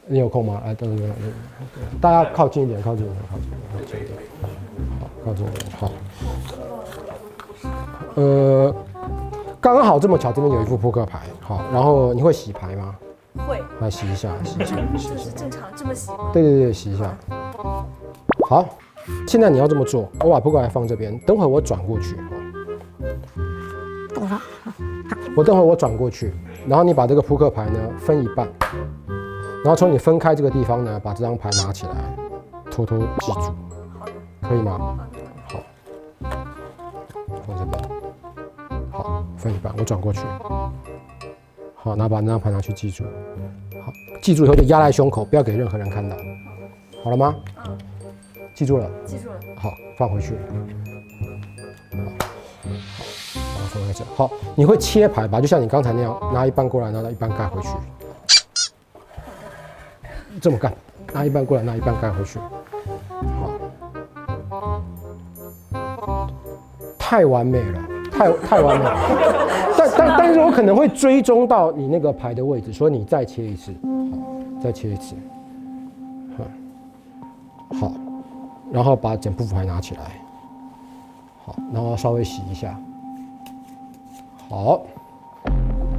你有空吗？来，等等，大家靠近一点，靠近一点，靠近一点。好，靠近一点。好。刚刚好这么巧，这边有一副扑克牌。好，然后你会洗牌吗？会。来洗一下，洗一下，洗一下。这是正常这么洗吗？对，洗一下。好，现在你要这么做，我把扑克牌放这边，等会我转过去。等会我转过去，然后你把这个扑克牌呢分一半，然后从你分开这个地方呢，把这张牌拿起来，偷偷记住，可以吗？好，放这边，好，分一半，我转过去，好，然后把那张牌拿去记住，好，记住以后就压在胸口，不要给任何人看到，好了吗？记住了。记住了。好，放回去。放在这。好，你会切牌吧？就像你刚才那样，拿一半过来，拿一半盖回去。这么干，拿一半过来，拿一半盖回去。好，太完美了，太完美了。但是我可能会追踪到你那个牌的位置，所以你再切一次。好，再切一次。好，然后把整副牌拿起来。好，然后稍微洗一下。好，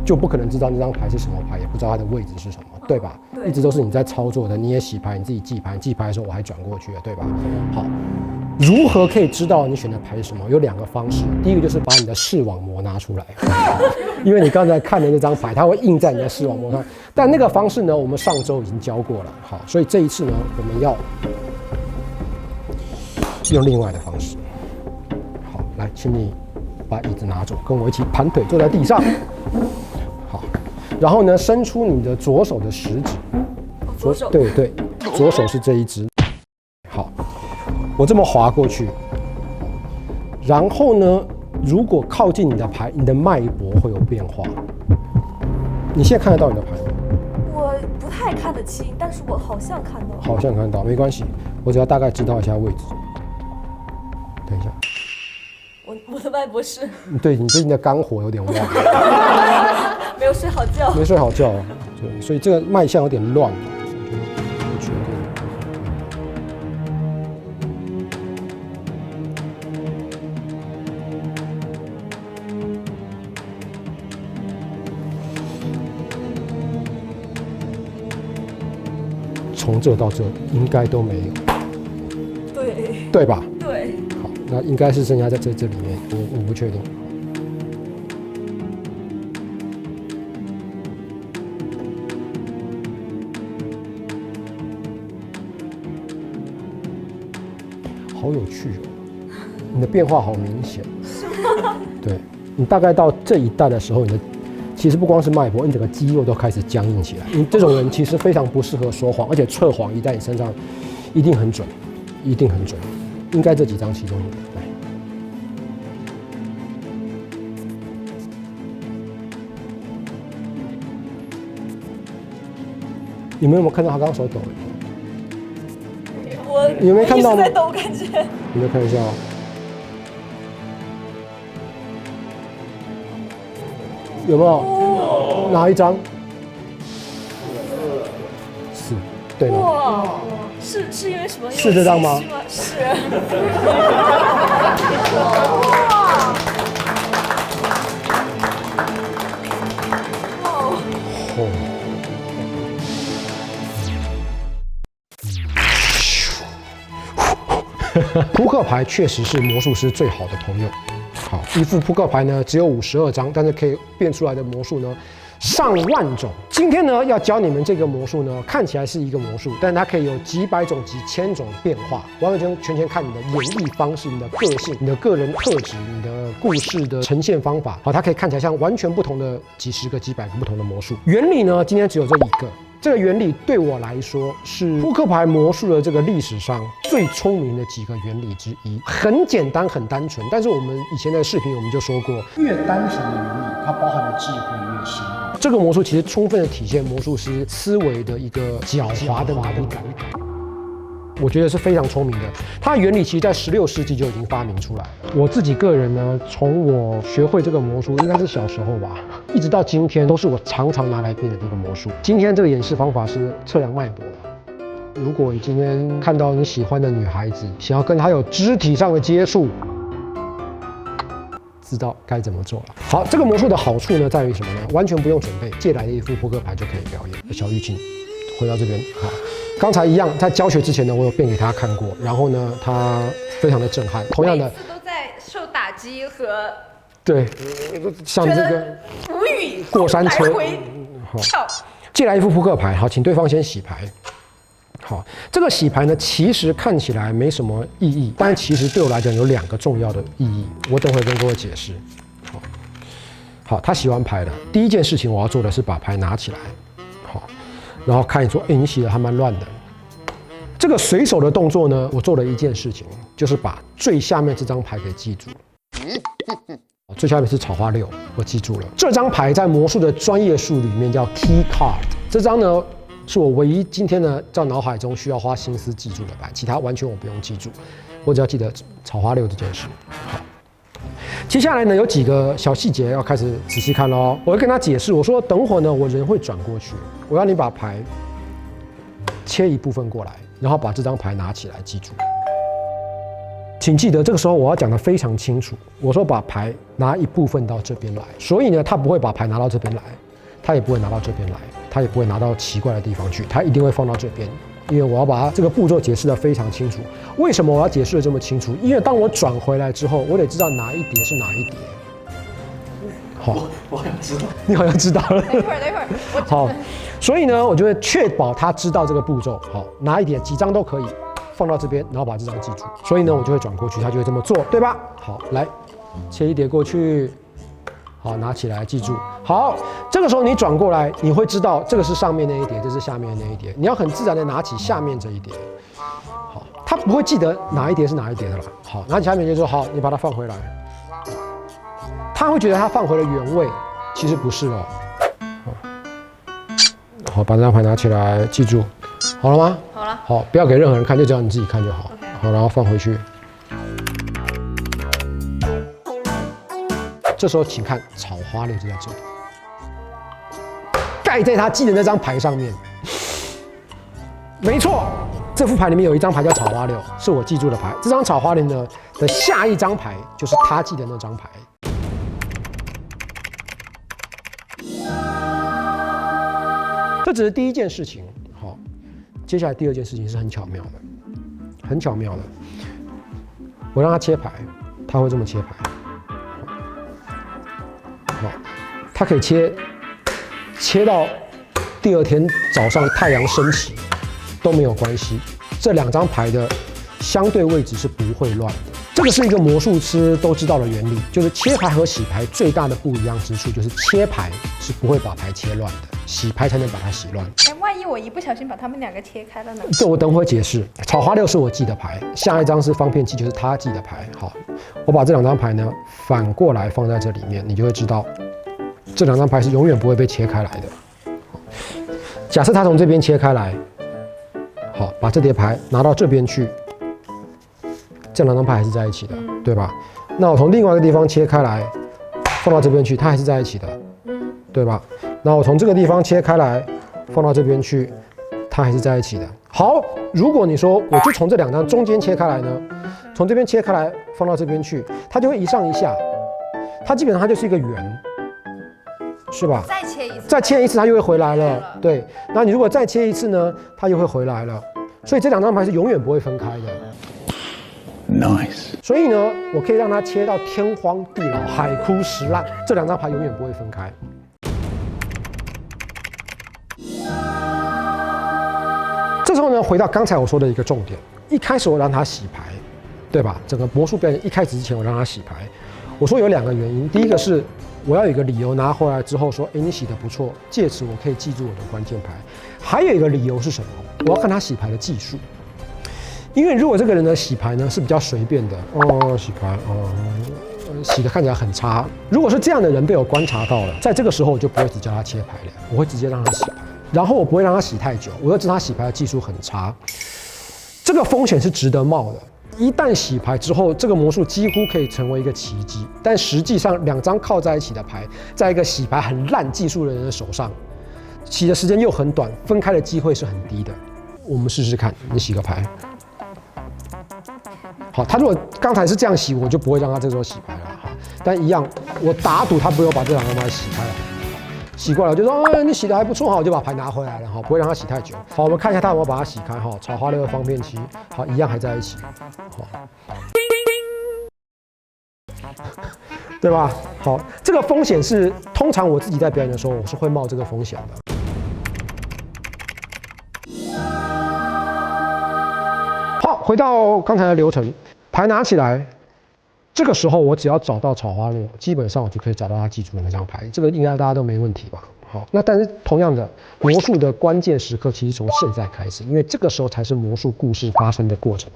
就不可能知道那张牌是什么牌，也不知道它的位置是什么，对吧？对，一直都是你在操作的，你也洗牌，你自己记牌，记牌的时候我还转过去了，对吧？好，如何可以知道你选的牌是什么？有2个方式，第一个就是把你的视网膜拿出来，因为你刚才看的那张牌，它会印在你的视网膜上。但那个方式呢，我们上周已经教过了，好，所以这一次呢，我们要用另外的方式。好，来，请你把椅子拿走，跟我一起盘腿坐在地上。好，然后呢，伸出你的左手的食指。左手。对，左手是这一只。好，我这么滑过去。然后呢，如果靠近你的牌，你的脉搏会有变化。你现在看得到你的牌吗？我不太看得清，但是我好像看到。好像看到，没关系，我只要大概知道一下位置。等一下。我的脉搏是，对你最近的肝火有点旺，没有睡好觉，没睡好觉，对，所以这个脉象有点乱，不确定。从这到这应该都没有，对吧？对。好，那应该是剩下在这里面，我不确定。好有趣哦，你的变化好明显。是吗？对，你大概到这一代的时候，你的其实不光是脉搏，你整个肌肉都开始僵硬起来。你这种人其实非常不适合说谎，而且测谎一在你身上一定很准，一定很准。应该这几张其中一个。来，你们有没有看到他刚刚手抖？你有没有看到吗？在抖，感觉。你们看一下哦。有没有？哪一张？4，对吗？哇，是因为什么？是这张吗？是。扑克牌确实是魔术师最好的朋友。好，一副扑克牌呢只有52张，但是可以变出来的魔术呢上万种。今天呢要教你们这个魔术呢，看起来是一个魔术，但它可以有几百种、几千种变化，完完全全看你的演绎方式、你的个性、你的个人特质、你的故事的呈现方法。好，它可以看起来像完全不同的几十个、几百个不同的魔术。原理呢，今天只有这一个。这个原理对我来说是扑克牌魔术的这个历史上最聪明的几个原理之一，很简单很单纯，但是我们以前的视频我们就说过，越单纯的原理它包含的智慧越深。这个魔术其实充分的体现魔术师思维的一个狡猾的美感。我觉得是非常聪明的。它的原理其实在16世纪就已经发明出来了。我自己个人呢，从我学会这个魔术，应该是小时候吧，一直到今天，都是我常常拿来变的这个魔术。今天这个演示方法是测量脉搏的。如果你今天看到你喜欢的女孩子，想要跟她有肢体上的接触，知道该怎么做了。好，这个魔术的好处呢，在于什么呢？完全不用准备，借来的一副扑克牌就可以表演。小玉，请回到这边。好，刚才一样，在教学之前呢，我有变给他看过，然后呢，他非常的震撼。同样的，每次都在受打击和对，像这个无语过山车来回好，跳。借来一副扑克牌，好，请对方先洗牌。好，这个洗牌呢，其实看起来没什么意义，但其实对我来讲有2个重要的意义，我等会跟各位解释。好，他洗完牌了，第一件事情我要做的是把牌拿起来，好，然后看你说，你洗的还蛮乱的。这个随手的动作呢，我做了一件事情，就是把最下面这张牌给记住。最下面是草花6，我记住了。这张牌在魔术的专业术里面叫 key card， 这张呢是我唯一今天呢在脑海中需要花心思记住的牌，其他完全我不用记住，我只要记得草花6这件事。好，接下来呢有几个小细节要开始仔细看咯。我会跟他解释，我说等会呢我人会转过去，我要你把牌切一部分过来，然后把这张牌拿起来，记住。请记得，这个时候我要讲得非常清楚。我说把牌拿一部分到这边来，所以呢，他不会把牌拿到这边来，他也不会拿到这边来，他也不会拿到奇怪的地方去，他一定会放到这边。因为我要把它这个步骤解释得非常清楚。为什么我要解释得这么清楚？因为当我转回来之后，我得知道哪一叠是哪一叠。好，我好像知道，你好像知道了。等一会儿，好，所以呢，我就会确保他知道这个步骤。好，拿一点几张都可以。放到这边，然后把这张记住，所以呢，我就会转过去，他就会这么做，对吧？好，来，切一叠过去，好，拿起来，记住。好，这个时候你转过来，你会知道这个是上面那一叠，这是下面那一叠，你要很自然的拿起下面这一叠。好，他不会记得哪一叠是哪一叠的啦。好，拿起下面就说好，你把它放回来。他会觉得他放回了原位，其实不是哦。好，把这张牌拿起来，记住。好了吗？好了。好，不要给任何人看，就只要你自己看就好。好，然后放回去。这时候请看草花6就在这里，盖在他记的那张牌上面。没错，这副牌里面有一张牌叫草花6，是我记住的牌。这张草花6呢的下一张牌就是他记的那张牌。这只是第一件事情。好，接下来第2件事情是很巧妙的，很巧妙的。我让他切牌，他会这么切牌。好，他可以切到第2天早上太阳升起都没有关系，这2张牌的相对位置是不会乱的。这个是一个魔术师都知道的原理，就是切牌和洗牌最大的不一样之处就是切牌是不会把牌切乱的，洗牌才能把它洗乱。万一我一不小心把他们2个切开了呢？这我等会解释。草花6是我记的牌，下一张是方片7，就是他记的牌。好，我把这2张牌呢反过来放在这里面，你就会知道这2张牌是永远不会被切开来的。假设他从这边切开来，好，把这叠牌拿到这边去，这2张牌还是在一起的，对吧？那我从另外一个地方切开来，放到这边去，它还是在一起的，对吧？那我从这个地方切开来，放到这边去，它还是在一起的。好，如果你说我就从这2张中间切开来呢，从这边切开来放到这边去，它就会一上一下，它基本上它就是一个圆，是吧？再切一次，再切一次它又会回来了。对，那你如果再切一次呢，它又会回来了。所以这2张牌是永远不会分开的。Nice。所以呢，我可以让它切到天荒地老、海枯石烂，这2张牌永远不会分开。这时候呢，回到刚才我说的一个重点，一开始我让他洗牌，对吧？整个魔术表演一开始之前，我让他洗牌。我说有2个原因，第一个是我要有一个理由拿回来之后说，你洗得不错，借此我可以记住我的关键牌。还有一个理由是什么？我要看他洗牌的技术。因为如果这个人的洗牌呢是比较随便的，洗牌，洗的看起来很差。如果是这样的人被我观察到了，在这个时候我就不会只叫他切牌了，我会直接让他洗牌，然后我不会让他洗太久，我又知道他洗牌的技术很差。这个风险是值得冒的。一旦洗牌之后，这个魔术几乎可以成为一个奇迹。但实际上，2张靠在一起的牌，在一个洗牌很烂技术的人的手上，洗的时间又很短，分开的机会是很低的。我们试试看，你洗个牌。好，他如果刚才是这样洗，我就不会让他这个时候洗牌了。好，但一样，我打赌他不会把这2张牌洗开了。洗过来我就说，你洗的还不错哈，我就把牌拿回来了哈，不会让它洗太久。好，我们看一下他有没有把它洗开哈。草花6的方片7，好，一样还在一起，好，对吧？好，这个风险是通常我自己在表演的时候，我是会冒这个风险的。好，回到刚才的流程，牌拿起来。这个时候我只要找到草花6，基本上我就可以找到他记住的那张牌，这个应该大家都没问题吧？好，那但是同样的，魔术的关键时刻其实从现在开始，因为这个时候才是魔术故事发生的过程。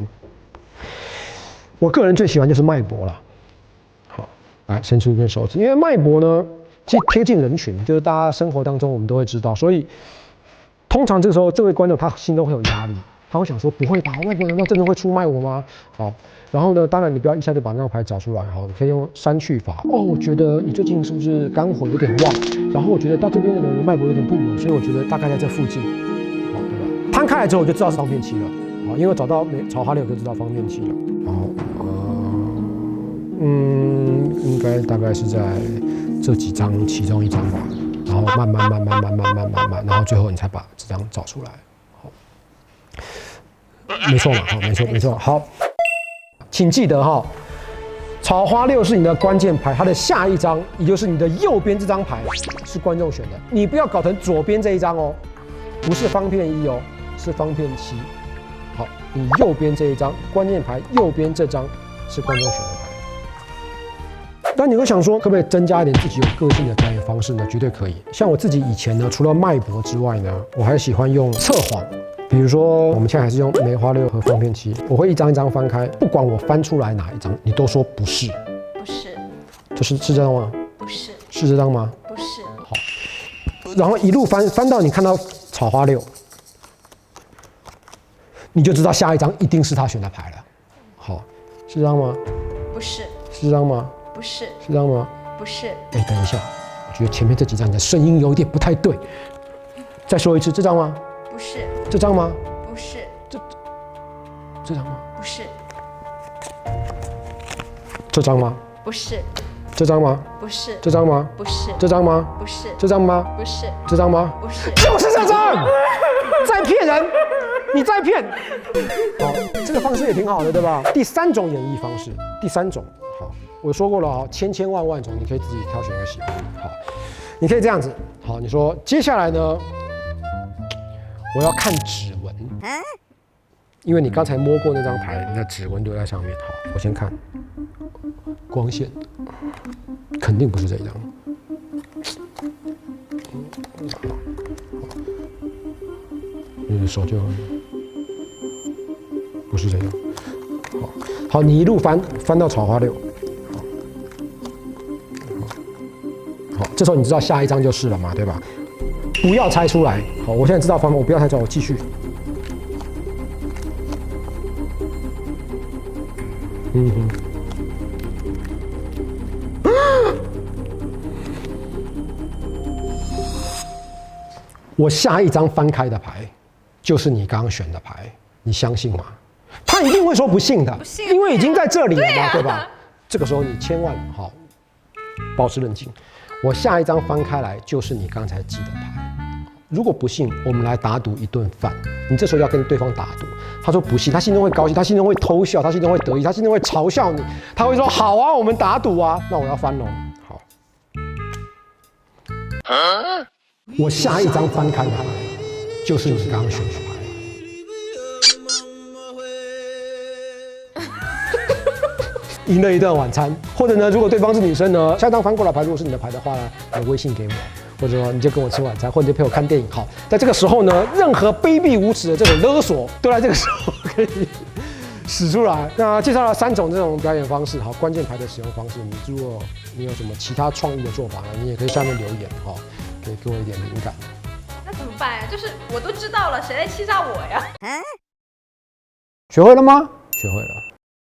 我个人最喜欢就是脉搏了。好，来伸出一根手指，因为脉搏呢，其实贴近人群，就是大家生活当中我们都会知道，所以通常这个时候这位观众他心中会有压力。他会想说：“不会吧，外国人难道真的会出卖我吗？”好，然后呢，当然你不要一下就把那张牌找出来，好，你可以用删去法。哦，我觉得你最近是不是肝火有点旺？然后我觉得到这边的人脉搏有点不稳，所以我觉得大概在这附近，好，对吧？摊开来之后我就知道是方片7了，好，因为我找到草花6就知道方片7了。然后，应该大概是在这几张其中一张吧。然后慢慢，然后最后你才把这张找出来。没错嘛，好，没错，好，请记得哈，草花6是你的关键牌，它的下一张，也就是你的右边这张牌是观众选的，你不要搞成左边这一张哦，不是方片1哦，是方片7。好，你右边这一张关键牌，右边这张是观众选的牌。但你会想说，可不可以增加一点自己有个性的表演方式呢？绝对可以。像我自己以前呢，除了脉搏之外呢，我还喜欢用测谎。比如说，我们现在还是用梅花6和方片7，我会一张一张翻开，不管我翻出来哪一张，你都说不是，不是，是这张吗？不是，是这张吗？不是。好，然后一路翻到你看到草花6，你就知道下一张一定是他选的牌了。好，是这张吗？不是。是这张吗？不是。是这张吗？不是。哎，等一下，我觉得前面这几张你的声音有点不太对，再说一次，这张吗？不是。这张吗？不是。这张吗？不是。这张吗？不是。这张吗？不是。这张吗？不是。这张吗？不是。这张吗？不是。这张吗？不是。就是这张！在骗人！你在骗！好，这个方式也挺好的，对吧？第3种演绎方式，第3种，好，我说过了啊，千万种，你可以自己挑选一个喜欢。好，你可以这样子，好，你说接下来呢？我要看指纹，因为你刚才摸过那张牌，你的指纹留在上面。好，我先看光线，肯定不是这一张。你的手就不是这样。好，你一路翻到草花6。好，这时候你知道下一张就是了嘛，对吧？不要猜出来。好，我现在知道方法，我不要猜出来，我继续。我下一张翻开的牌就是你刚刚选的牌，你相信吗？他一定会说不信的，因为已经在这里了嘛，对吧？这个时候你千万好保持冷静。我下一张翻开来就是你刚才记的牌。如果不信，我们来打赌一顿饭。你这时候要跟对方打赌。他说不信，他心中会高兴，他心中会偷笑，他心中会得意，他心中会嘲笑你。他会说好啊，我们打赌啊。那我要翻喽。好，我下一张翻开的牌就是你刚刚选的牌。赢了一顿晚餐，或者呢，如果对方是女生呢，下一张翻过来牌，如果是你的牌的话呢，你微信给我，或者说你就跟我吃晚餐，或者你就陪我看电影。好，在这个时候呢，任何卑鄙无耻的这种勒索，都在这个时候可以使出来。那介绍了3种这种表演方式，好，关键牌的使用方式。如果你有什么其他创意的做法呢，你也可以下面留言，好，可以给我一点灵感。那怎么办呀？就是我都知道了，谁来欺诈我呀？学会了吗？学会了。